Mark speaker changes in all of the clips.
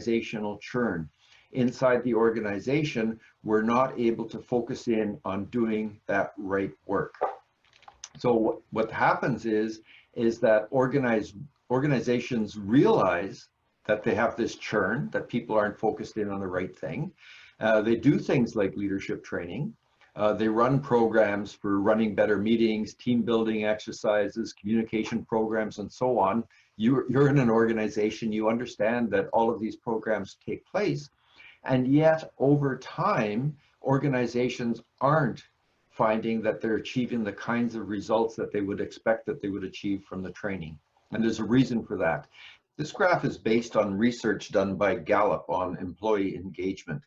Speaker 1: organizational churn. Inside the organization, we're not able to focus in on doing that right work. So what happens is that organizations realize that they have this churn, that people aren't focused in on the right thing. They do things like leadership training. They run programs for running better meetings, team building exercises, communication programs, and so on. You're in an organization, you understand that all of these programs take place, and yet over time, organizations aren't finding that they're achieving the kinds of results that they would expect that they would achieve from the training. And there's a reason for that. This graph is based on research done by Gallup on employee engagement.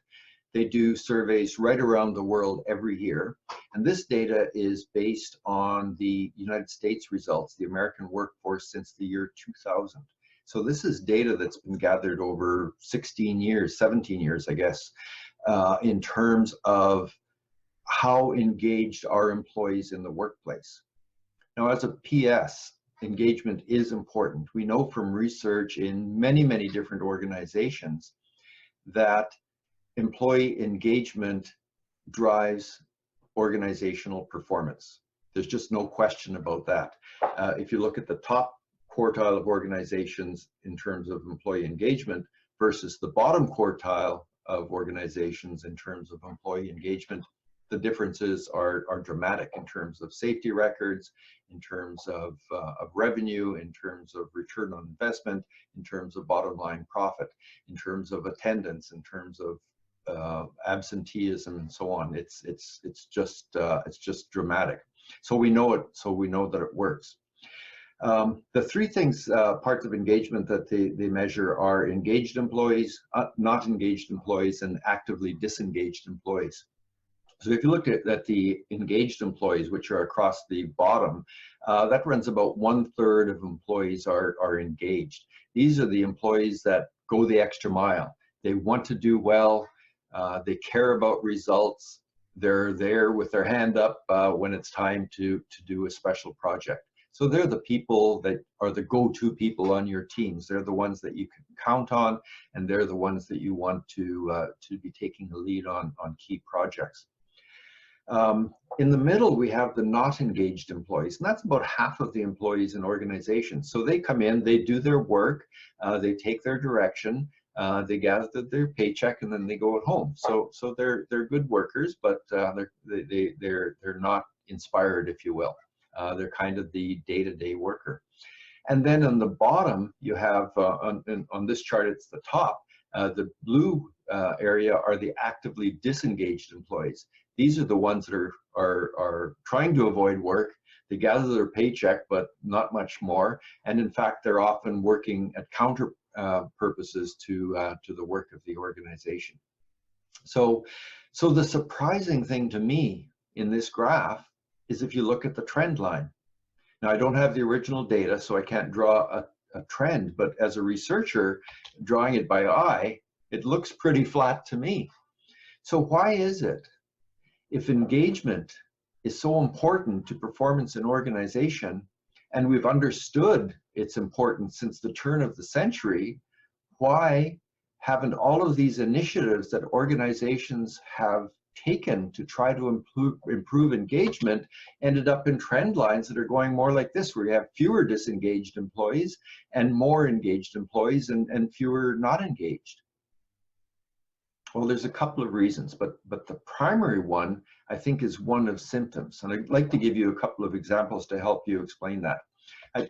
Speaker 1: They do surveys right around the world every year. And this data is based on the United States results, the American workforce since the year 2000. So this is data that's been gathered over 16 years, 17 years, I guess, in terms of how engaged are employees in the workplace. Now, as a PS, engagement is important. We know from research in many, many different organizations that employee engagement drives organizational performance. There's just no question about that. If you look at the top quartile of organizations in terms of employee engagement versus the bottom quartile of organizations in terms of employee engagement, the differences are dramatic in terms of safety records, in terms of revenue, in terms of return on investment, in terms of bottom line profit, in terms of attendance, in terms of absenteeism, and so on. It's just dramatic. So we know it. So we know that it works. The three things, parts of engagement that they measure are engaged employees, not engaged employees, and actively disengaged employees. So if you look at the engaged employees, which are across the bottom, that runs about 1/3 of employees are engaged. These are the employees that go the extra mile. They want to do well. They care about results. They're there with their hand up when it's time to do a special project. So they're the people that are the go-to people on your teams. They're the ones that you can count on, and they're the ones that you want to be taking the lead on key projects. In the middle, we have the not engaged employees, and that's about half of the employees in organizations. So they come in, they do their work, they take their direction, they gather their paycheck, and then they go at home. So they're good workers, but they're not inspired, if you will. They're kind of the day-to-day worker. And then on the bottom, you have on this chart, it's the top. The blue area are the actively disengaged employees. These are the ones that are trying to avoid work. They gather their paycheck, but not much more. And in fact, they're often working at counter purposes to the work of the organization. So the surprising thing to me in this graph is if you look at the trend line. Now, I don't have the original data, so I can't draw a trend, but as a researcher, drawing it by eye, it looks pretty flat to me. So why is it, if engagement is so important to performance in organization, and we've understood its importance since the turn of the century, why haven't all of these initiatives that organizations have taken to try to improve engagement ended up in trend lines that are going more like this, where you have fewer disengaged employees and more engaged employees and fewer not engaged? Well, there's a couple of reasons, but the primary one, I think, is one of symptoms. And I'd like to give you a couple of examples to help you explain that.